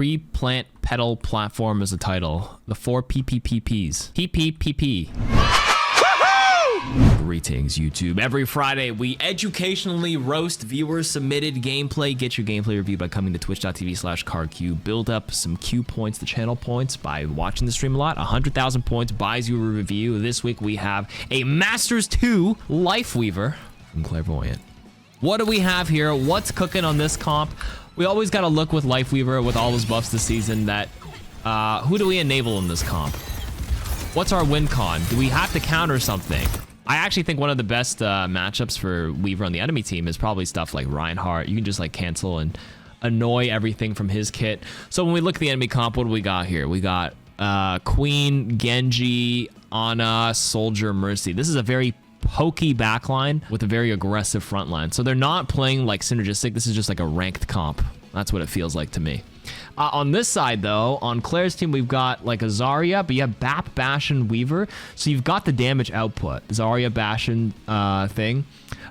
pre-plant pedal platform as a title. The 4 PPPPs. PPPP. Greetings, YouTube. Every Friday, we educationally roast viewer-submitted gameplay. Get your gameplay review by coming to twitch.tv/KarQ. Build up some Q points, the channel points, by watching the stream a lot. 100,000 points buys you a review. This week, we have a Masters 2 Lifeweaver from Clairvoyant. What do we have here? What's cooking on this comp? We always got to look with Lifeweaver with all his buffs this season that who do we enable in this comp? What's our win con? Do we have to counter something? I actually think one of the best matchups for Weaver on the enemy team is probably stuff like Reinhardt. You can just like cancel and annoy everything from his kit. So when we look at the enemy comp, what do we got here? We got Queen, Genji, Ana, Soldier, Mercy. This is a very pokey backline with a very aggressive front line. So they're not playing like synergistic. This is just like a ranked comp. That's what it feels like to me. On this side, though, on Claire's team, we've got like a Zarya, but you have Bap, Bastion, Weaver. So you've got the damage output. Zarya, Bastion thing.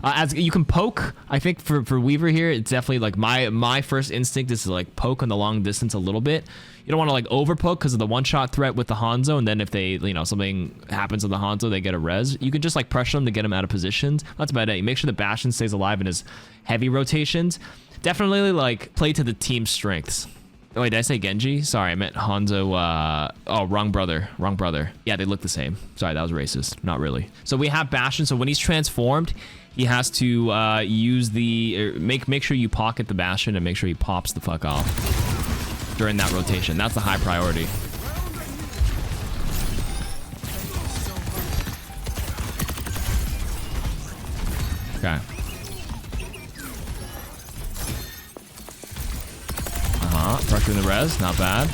As you can poke, I think for Weaver here, it's definitely like my first instinct is to like poke on the long distance a little bit. You don't want to like over poke because of the one-shot threat with the Hanzo, and then if they, you know, something happens to the Hanzo, they get a res. You can just like pressure them to get them out of positions. That's about it. You make sure the Bastion stays alive in his heavy rotations. Definitely like play to the team's strengths. Oh, wait, did I say Genji? Sorry, I meant Hanzo. Oh, wrong brother. Wrong brother. Yeah, they look the same. Sorry, that was racist. Not really. So we have Bastion. So when he's transformed, he has to use the... Make sure you pocket the Bastion and make sure he pops the fuck off during that rotation. That's the high priority. Okay. Pressuring the res, not bad.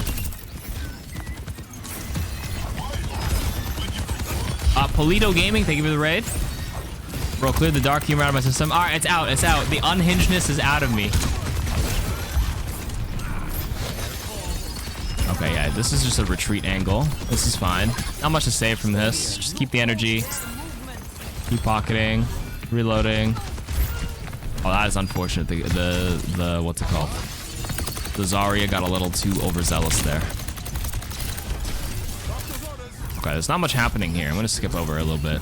Polito Gaming, thank you for the raid. Bro, cleared the dark humor out of my system. All right, it's out, it's out. The unhingedness is out of me. Okay, yeah, this is just a retreat angle. This is fine. Not much to save from this. Just keep the energy. Keep pocketing, reloading. Oh, that is unfortunate. The what's it called? The Zarya got a little too overzealous there. Okay, there's not much happening here. I'm gonna skip over a little bit.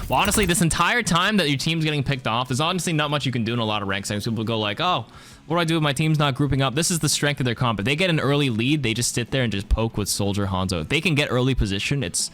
Well, honestly, this entire time that your team's getting picked off, there's honestly not much you can do in a lot of rank settings. People go like, oh, what do I do if my team's not grouping up? This is the strength of their comp. If they get an early lead, they just sit there and just poke with Soldier, Hanzo. If they can get early position, it's...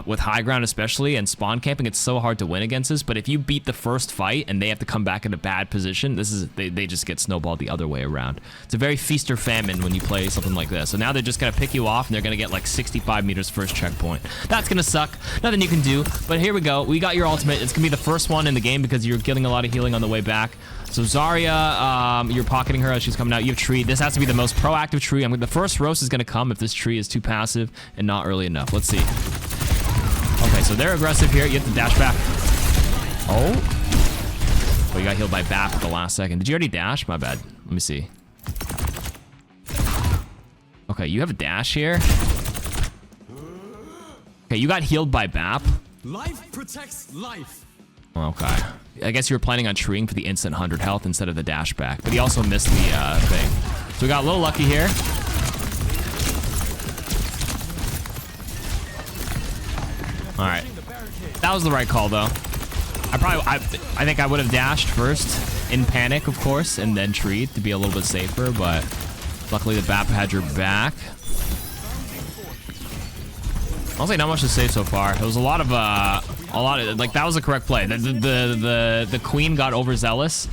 with high ground especially and spawn camping, it's so hard to win against this. But if you beat the first fight and they have to come back in a bad position, this is they just get snowballed the other way around. It's a very feast or famine when you play something like this. So now they're just gonna pick you off and they're gonna get like 65 meters first checkpoint. That's gonna suck. Nothing you can do. But here we go. We got your ultimate. It's gonna be the first one in the game because you're getting a lot of healing on the way back. So Zarya, you're pocketing her as she's coming out. You have tree. This has to be the most proactive tree. The first roast is gonna come if this tree is too passive and not early enough. Let's see. Okay, so they're aggressive here. You have to dash back. Oh, you got healed by Bap at the last second. Did you already dash? My bad. Let me see. Okay, you have a dash here. Okay, you got healed by Bap. Life protects life. Okay. I guess you were planning on treeing for the instant 100 health instead of the dash back, but he also missed the thing. So we got a little lucky here. All right, that was the right call though. I think I would have dashed first in panic, of course, and then treat to be a little bit safer. But luckily the BAP had your back. Honestly, not much to say so far. It was a lot of like that was the correct play. The queen got overzealous.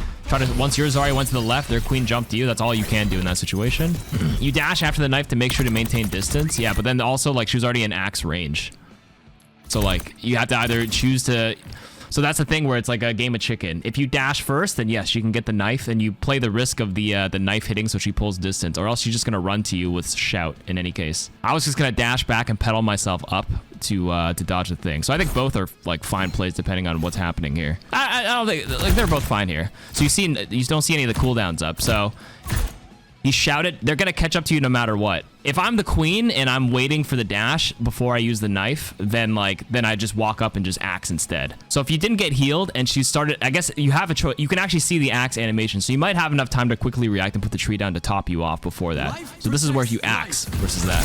Once your Zarya went to the left, their queen jumped to you. That's all you can do in that situation. You dash after the knife to make sure to maintain distance. Yeah, but then also like she was already in axe range. So like you have to either choose to, so that's the thing where it's like a game of chicken. If you dash first, then yes, you can get the knife and you play the risk of the knife hitting so she pulls distance, or else she's just gonna run to you with shout in any case. I was just gonna dash back and pedal myself up to dodge the thing. So I think both are like fine plays depending on what's happening here. I don't think, like they're both fine here. So you don't see any of the cooldowns up. So He shouted, they're gonna catch up to you no matter what. If I'm the queen and I'm waiting for the dash before I use the knife, then I just walk up and just axe instead. So if you didn't get healed and she started, I guess you have a choice. You can actually see the axe animation, so you might have enough time to quickly react and put the tree down to top you off before that. So this is where you axe versus that.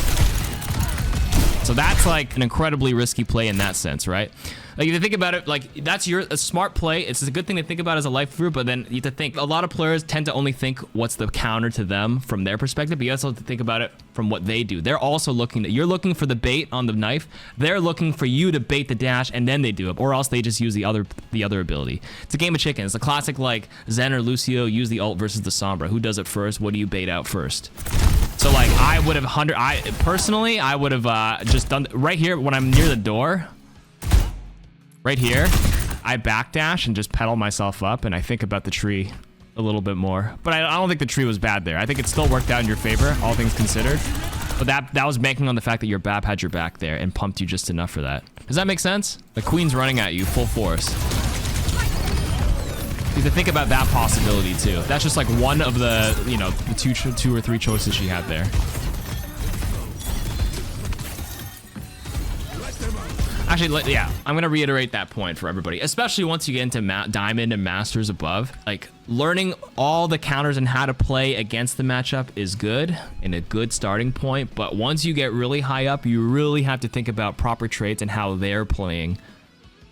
So that's like an incredibly risky play in that sense, right? Like, if you think about it, like, that's a smart play. It's a good thing to think about as a life viewer, but then you have to think, a lot of players tend to only think what's the counter to them from their perspective, but you also have to think about it from what they do. They're also you're looking for the bait on the knife. They're looking for you to bait the dash, and then they do it, or else they just use the other ability. It's a game of chicken. It's a classic, like, Zen or Lucio use the ult versus the Sombra. Who does it first? What do you bait out first? So, like, I would have personally, I would have just done right here when I'm near the door. Right here, I backdash and just pedal myself up, and I think about the tree a little bit more. But I don't think the tree was bad there. I think it still worked out in your favor, all things considered. But that was banking on the fact that your BAP had your back there and pumped you just enough for that. Does that make sense? The queen's running at you full force. You have to think about that possibility too. That's just like one of the, you know, the two or three choices she had there. Actually, yeah, I'm gonna reiterate that point for everybody, especially once you get into Diamond and Masters above. Like, learning all the counters and how to play against the matchup is good and a good starting point, but once you get really high up, you really have to think about proper traits and how they're playing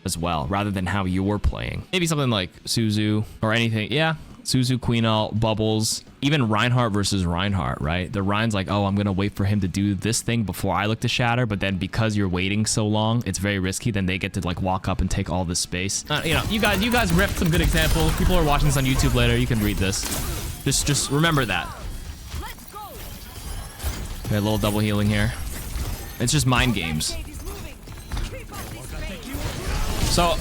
as well, rather than how you're playing. Maybe something like Suzu or anything. Yeah, Suzu, Queen Ult, Bubbles, even Reinhardt versus Reinhardt, right? The Rein's like, oh, I'm gonna wait for him to do this thing before I look to shatter, but then because you're waiting so long, it's very risky. Then they get to like walk up and take all this space. You know, you guys ripped some good examples. People are watching this on YouTube later. You can read this. Just remember that. Okay, a little double healing here. It's just mind games. So,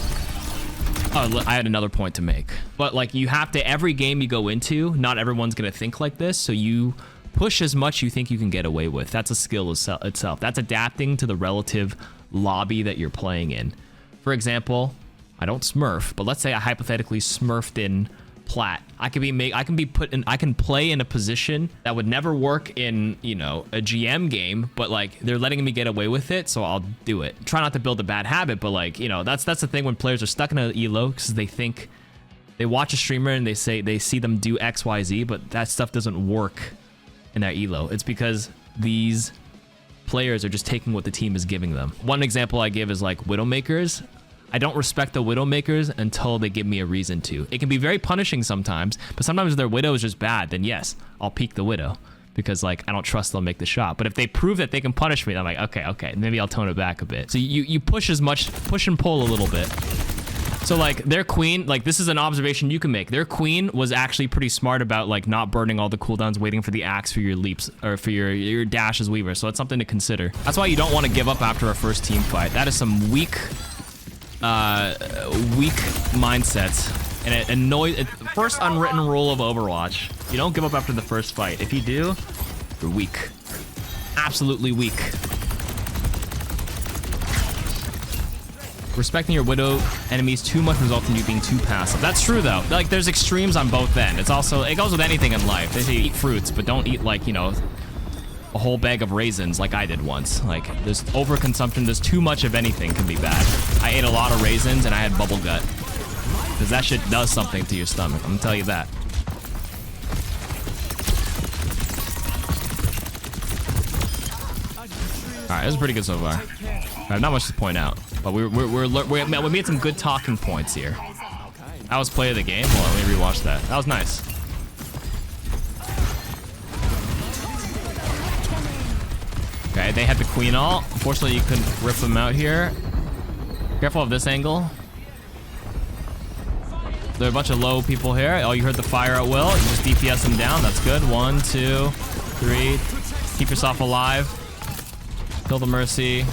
oh, I had another point to make. But like, you have to, every game you go into, not everyone's gonna think like this, so you push as much you think you can get away with. That's a skill itself. That's adapting to the relative lobby that you're playing in. For example, I don't smurf, but let's say I hypothetically smurfed in plat. I can play in a position that would never work in, you know, a GM game, but like, they're letting me get away with it, so I'll do it. Try not to build a bad habit, but like, you know, that's the thing when players are stuck in an elo, because they watch a streamer and they see them do XYZ, but that stuff doesn't work in that elo. It's because these players are just taking what the team is giving them. One example I give is like Widowmakers. I don't respect the Widowmakers until they give me a reason to. It can be very punishing sometimes, but sometimes if their Widow is just bad, then yes, I'll peek the Widow, because like, I don't trust they'll make the shot. But if they prove that they can punish me, I'm like, okay, maybe I'll tone it back a bit. So you push and pull a little bit. So like, their queen, like, this is an observation you can make. Their queen was actually pretty smart about like not burning all the cooldowns, waiting for the axe for your leaps, or for your dash as Weaver. So it's something to consider. That's why you don't want to give up after a first team fight. That is some weak mindsets, and it annoys. First unwritten rule of Overwatch: you don't give up after the first fight. If you do, you're weak, absolutely weak. Respecting your Widow enemies too much results in you being too passive. That's true though. Like, there's extremes on both ends. It's also, it goes with anything in life. They say eat fruits, but don't eat, like, you know, a whole bag of raisins like I did once. Like, there's overconsumption. There's too much of anything can be bad. I ate a lot of raisins and I had bubble gut, because that shit does something to your stomach. I'm gonna tell you that. All right, this is pretty good so far. I have not much to point out, but we made some good talking points here. That was play of the game. Hold on, let me rewatch that. That was nice. Okay, they had the Queen Ult. Unfortunately, you couldn't rip them out here. Careful of this angle. There are a bunch of low people here. Oh, you heard the fire at will. You just DPS them down. That's good. 1, 2, 3. Keep yourself alive. Kill the Mercy.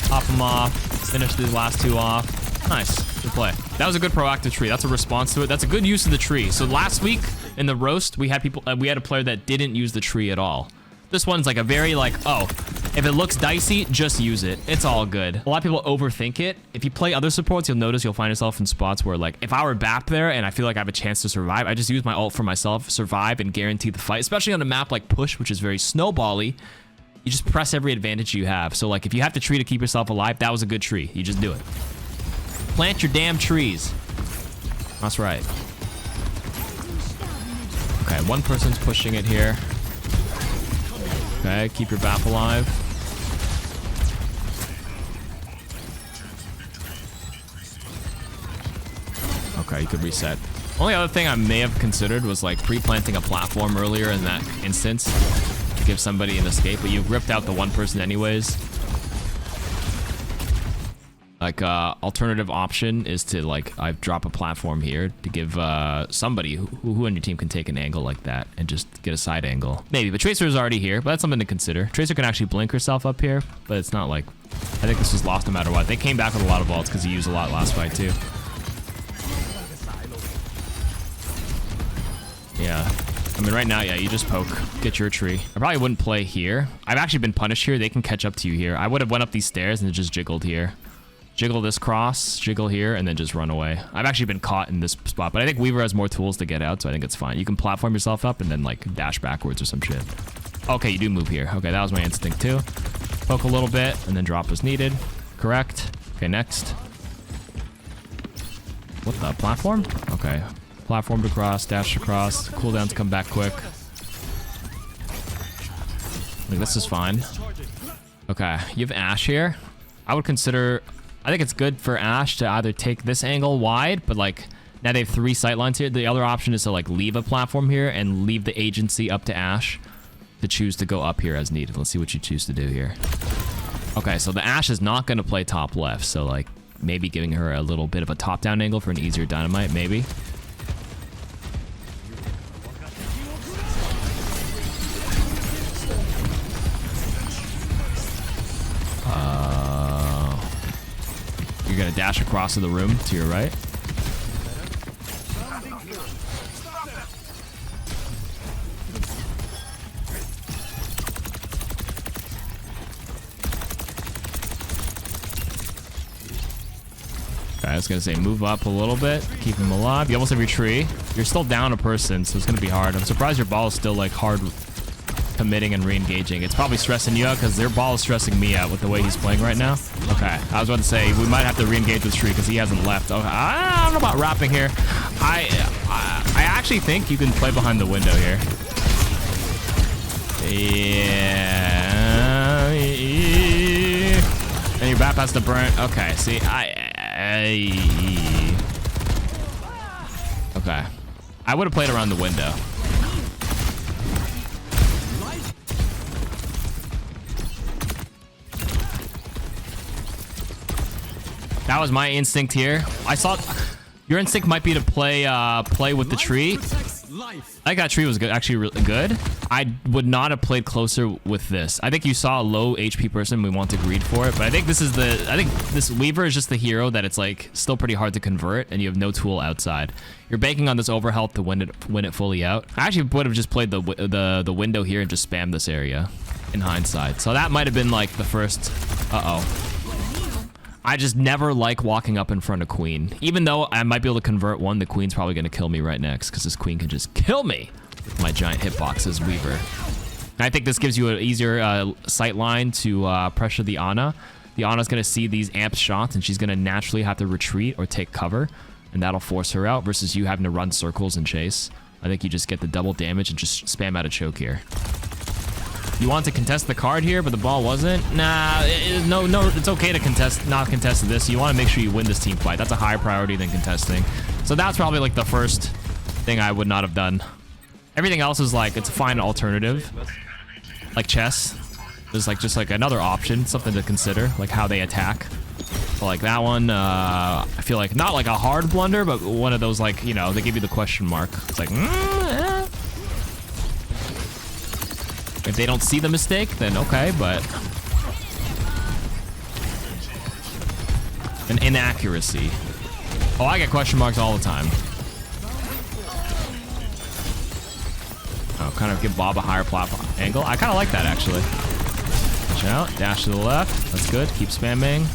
Pop them off. Finish these last two off. Nice. Good play. That was a good proactive tree. That's a response to it. That's a good use of the tree. So last week in the roast, we had a player that didn't use the tree at all. This one's like a very like, oh, If it looks dicey, just use it. It's all good. A lot of people overthink it. If you play other supports, you'll notice you'll find yourself in spots where, like, if I were BAP there and I feel like I have a chance to survive, I just use my ult for myself, survive, and guarantee the fight. Especially on a map like Push, which is very snowbally. You just press every advantage you have. So, like, if you have to tree to keep yourself alive, that was a good tree. You just do it. Plant your damn trees. That's right. Okay, one person's pushing it here. Okay, keep your BAP alive. Okay, you could reset. Only other thing I may have considered was like pre-planting a platform earlier in that instance to give somebody an escape, but you ripped out the one person anyways. Like, alternative option is to, like, I drop a platform here to give somebody who on your team can take an angle like that and just get a side angle. Maybe, but Tracer is already here, but that's something to consider. Tracer can actually blink herself up here, but it's not like... I think this was lost no matter what. They came back with a lot of ults because he used a lot last fight, too. Yeah. I mean, right now, yeah, you just poke. Get your tree. I probably wouldn't play here. I've actually been punished here. They can catch up to you here. I would have went up these stairs and just jiggled here. Jiggle this cross, jiggle here, and then just run away. I've actually been caught in this spot, but I think Weaver has more tools to get out, so I think it's fine. You can platform yourself up and then, like, dash backwards or some shit. Okay, you do move here. Okay, that was my instinct, too. Poke a little bit, and then drop as needed. Correct. Okay, next. What the? Platform? Okay. Platformed across, dashed across. Cooldown to come back quick. Like, this is fine. Okay, you have Ashe here. I would consider... I think it's good for Ashe to either take this angle wide, but like now they have 3 sight lines here. The other option is to like leave a platform here and leave the agency up to Ashe to choose to go up here as needed. Let's see what you choose to do here. Okay, so the Ashe is not going to play top left, so like maybe giving her a little bit of a top down angle for an easier dynamite, maybe. You're gonna dash across to the room to your right. Okay, I was gonna say move up a little bit, keep him alive. You almost have your tree. You're still down a person, so it's gonna be hard. I'm surprised your ball is still like hard committing and re-engaging. It's probably stressing you out because their ball is stressing me out with the way he's playing right now. Okay, I was about to say we might have to re-engage with Tree because he hasn't left. Okay, I don't know about wrapping here. I actually think you can play behind the window here. Yeah. And your BAP has to burn. Okay, see, okay. I would have played around the window. That was my instinct here. I saw your instinct might be to play with the tree. I think that tree was good, actually really good. I would not have played closer with this. I think you saw a low HP person. We want to greed for it, but I think this Weaver is just the hero that it's like still pretty hard to convert, and you have no tool outside. You're banking on this overhealth to win it fully out. I actually would have just played the window here and just spammed this area in hindsight. So that might have been like the first. I just never like walking up in front of Queen. Even though I might be able to convert one, the Queen's probably going to kill me right next because this Queen can just kill me with my giant hitbox as Weaver. And I think this gives you an easier sight line to pressure the Ana. The Ana's going to see these amp shots and she's going to naturally have to retreat or take cover, and that'll force her out versus you having to run circles and chase. I think you just get the double damage and just spam out a choke here. You want to contest the card here, but the ball wasn't. Nah, no, it's okay to not contest this. You want to make sure you win this team fight. That's a higher priority than contesting. So that's probably like the first thing I would not have done. Everything else is like, it's a fine alternative. Like chess. There's like just like another option, something to consider, like how they attack. So like that one, I feel like not like a hard blunder, but one of those like, you know, they give you the question mark. It's like, If they don't see the mistake, then okay, but an inaccuracy. Oh, I get question marks all the time. Oh, kind of give Bob a higher platform angle. I kind of like that, actually. Watch out. Dash to the left. That's good. Keep spamming.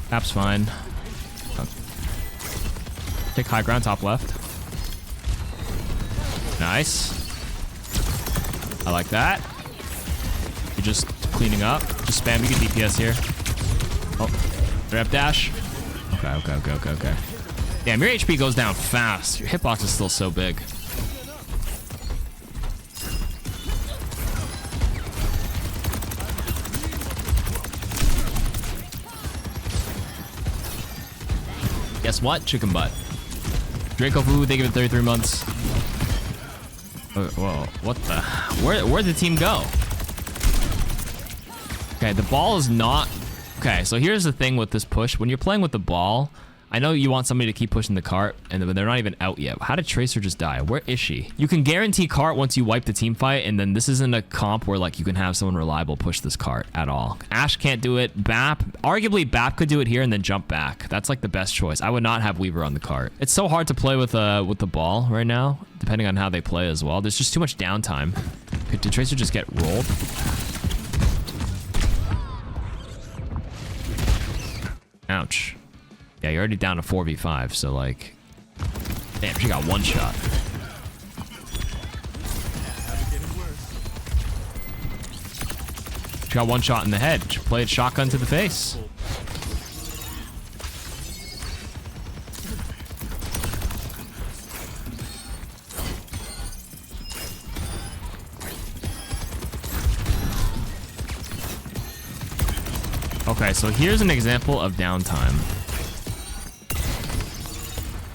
Tap's fine. Take high ground, top left. Nice. I like that. You're just cleaning up. Just spam. You get DPS here. Oh, grab dash. Okay. Damn, your HP goes down fast. Your hitbox is still so big. Guess what? Chicken butt. Draco food, they give it 33 months. Whoa, what the? Where'd the team go? Okay, the ball is not... Okay, so here's the thing with this push. When you're playing with the ball, I know you want somebody to keep pushing the cart, and they're not even out yet. How did Tracer just die? Where is she? You can guarantee cart once you wipe the team fight, and then this isn't a comp where like you can have someone reliable push this cart at all. Ashe can't do it. Bap, arguably Bap could do it here and then jump back. That's like the best choice. I would not have Weaver on the cart. It's so hard to play with the ball right now, depending on how they play as well. There's just too much downtime. Did Tracer just get rolled? Ouch. Yeah, you're already down to 4v5, so like... Damn, she got one shot. She got one shot in the head. She played shotgun to the face. Okay, so here's an example of downtime.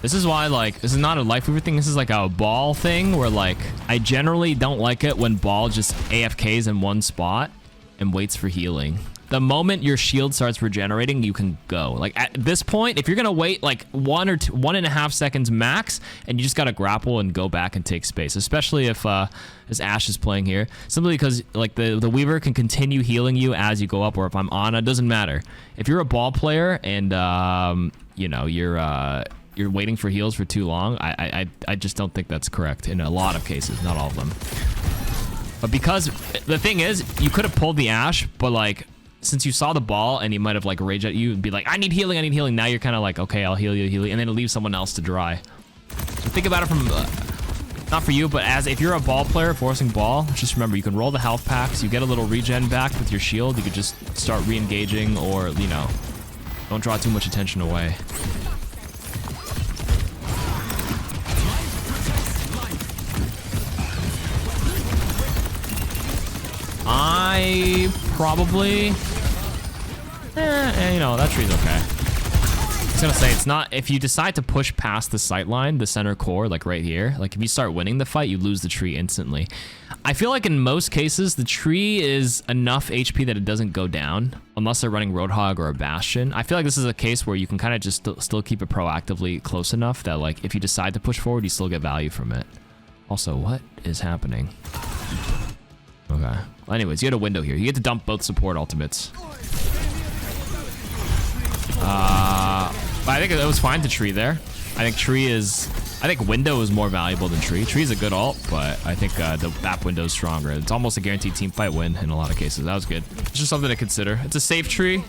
This is why, like, this is not a Lifeweaver thing. This is like a ball thing where, like, I generally don't like it when ball just AFKs in one spot and waits for healing. The moment your shield starts regenerating, you can go. Like, at this point, if you're going to wait, like, 1.5 seconds max, and you just got to grapple and go back and take space, especially if as Ashe is playing here. Simply because, like, the Weaver can continue healing you as you go up, or if I'm Ana, it doesn't matter. If you're a ball player and, you know, you're waiting for heals for too long, I just don't think that's correct in a lot of cases, not all of them. But because the thing is, you could have pulled the Ashe, but like since you saw the ball and he might have like rage at you and be like, I need healing. Now you're kind of like, okay, I'll heal you, and then it'll leave someone else to dry. So think about it from not for you, but as if you're a ball player forcing ball, just remember you can roll the health packs, you get a little regen back with your shield, you could just start re-engaging, or you know, don't draw too much attention away. I probably, you know, that tree's okay. I was gonna say, it's not, if you decide to push past the sight line, the center core, like right here, like if you start winning the fight, you lose the tree instantly. I feel like in most cases, the tree is enough HP that it doesn't go down, unless they're running Roadhog or a Bastion. I feel like this is a case where you can kind of just still keep it proactively close enough that like, if you decide to push forward, you still get value from it. Also, what is happening? Okay. Well, anyways, you had a window here. You get to dump both support ultimates. But I think it was fine to tree there. I think window is more valuable than tree. Tree is a good ult, but I think the BAP window is stronger. It's almost a guaranteed team fight win in a lot of cases. That was good. It's just something to consider. It's a safe tree,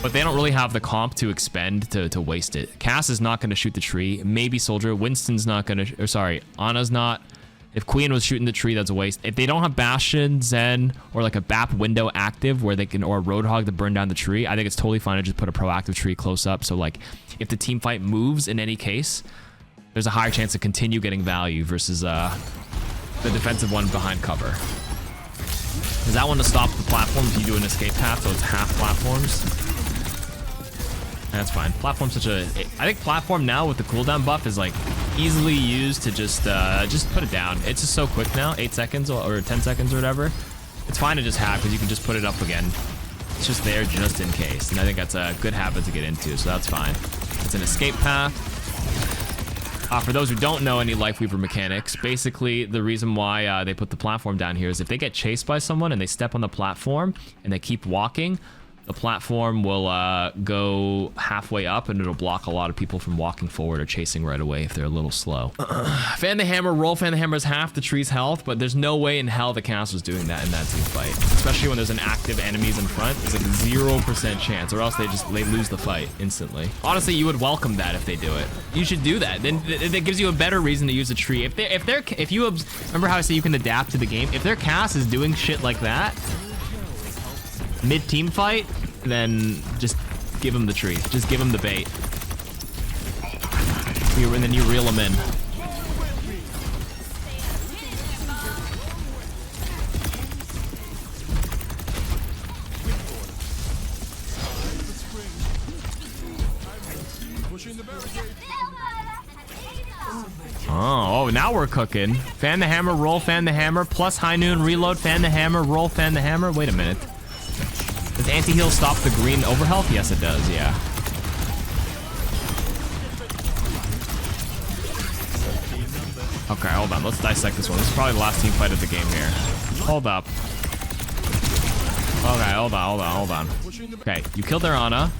but they don't really have the comp to expend to waste it. Cass is not going to shoot the tree. Maybe Soldier. Winston's not going to, or sorry, Ana's not. If Queen was shooting the tree, that's a waste. If they don't have Bastion, Zen, or like a BAP window active where they can, or a Roadhog to burn down the tree, I think it's totally fine to just put a proactive tree close up. So like, if the team fight moves in any case, there's a higher chance to continue getting value versus the defensive one behind cover. Is that one to stop the platforms? You do an escape path, so it's half platforms. That's fine. Platform's such a... I think platform now with the cooldown buff is like easily used to just put it down. It's just so quick now, 8 seconds or 10 seconds or whatever. It's fine to just have because you can just put it up again. It's just there just in case. And I think that's a good habit to get into, so that's fine. It's an escape path. For those who don't know any Lifeweaver mechanics, basically the reason why they put the platform down here is if they get chased by someone and they step on the platform and they keep walking, The platform will go halfway up, and it'll block a lot of people from walking forward or chasing right away if they're a little slow. Fan the hammer, roll fan the hammer is half the tree's health, but there's no way in hell the caster's doing that in that team fight. Especially when there's an active enemies in front. It's like 0% chance, or else they lose the fight instantly. Honestly, you would welcome that if they do it. You should do that. Then it gives you a better reason to use a tree. If you remember how I say you can adapt to the game? If their cast is doing shit like that mid-team fight, then just give him the tree. Just give him the bait. And then you reel him in. Oh, now we're cooking. Fan the hammer, roll, fan the hammer, plus high noon, reload, fan the hammer, roll, fan the hammer. Wait a minute. Does anti-heal stop the green overhealth? Yes, it does, yeah. Okay, hold on. Let's dissect this one. This is probably the last team fight of the game here. Hold up. Okay, hold on. Okay, you killed their Ana.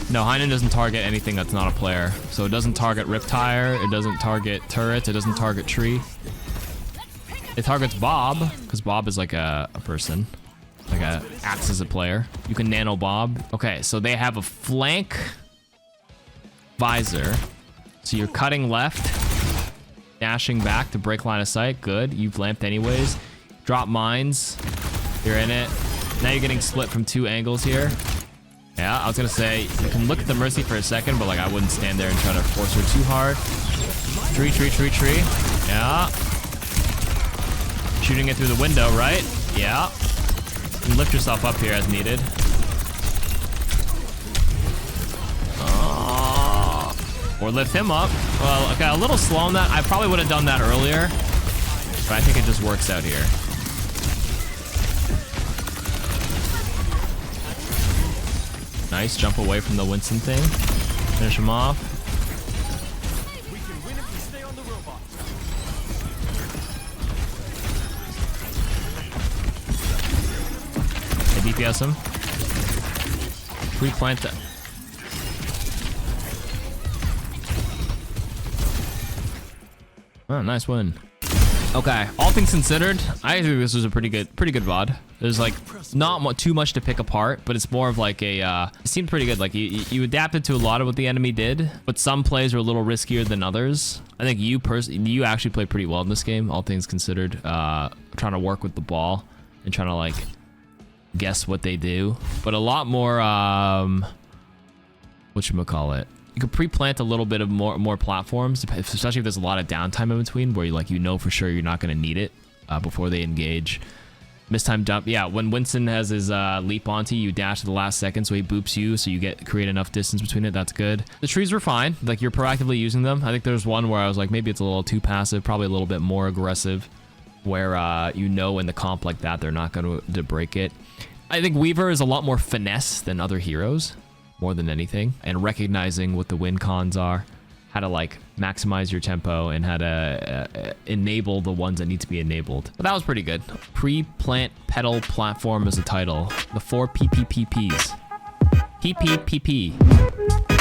No, Heinen doesn't target anything that's not a player. So it doesn't target Riptire, it doesn't target turrets, it doesn't target tree. It targets Bob, because Bob is like a person. Like acts as a player. You can nano Bob. Okay, so they have a flank visor. So you're cutting left, dashing back to break line of sight. Good, you've lamped anyways. Drop mines, you're in it. Now you're getting split from 2 angles here. Yeah, I was gonna say, you can look at the Mercy for a second, but like I wouldn't stand there and try to force her too hard. Tree. Yeah. Shooting it through the window, right? Yeah. You can lift yourself up here as needed. Or lift him up. Well, okay, a little slow on that. I probably would have done that earlier, but I think it just works out here. Nice, jump away from the Winston thing. Finish him off. We can win if we stay on the robot. They DPS him. Pre-plant that. Oh, nice win. Okay, all things considered, I think this was a pretty good VOD. There's like not too much to pick apart, but it's more of like a, it seemed pretty good. Like you adapted to a lot of what the enemy did, but some plays were a little riskier than others. I think you actually played pretty well in this game, all things considered. Trying to work with the ball and trying to like guess what they do, but a lot more, whatchamacallit. You could pre-plant a little bit of more platforms, especially if there's a lot of downtime in between where you know for sure you're not going to need it before they engage. Mistime jump. Yeah, when Winston has his leap onto you, dash at the last second so he boops you so you create enough distance between it. That's good. The trees were fine. Like you're proactively using them. I think there's one where I was like, maybe it's a little too passive, probably a little bit more aggressive, where you know in the comp like that they're not going to break it. I think Weaver is a lot more finesse than other heroes, more than anything, and recognizing what the win cons are, how to like maximize your tempo and how to enable the ones that need to be enabled. But that was pretty good. Pre-plant pedal platform is the title. The 4 PPPPs. PPPP.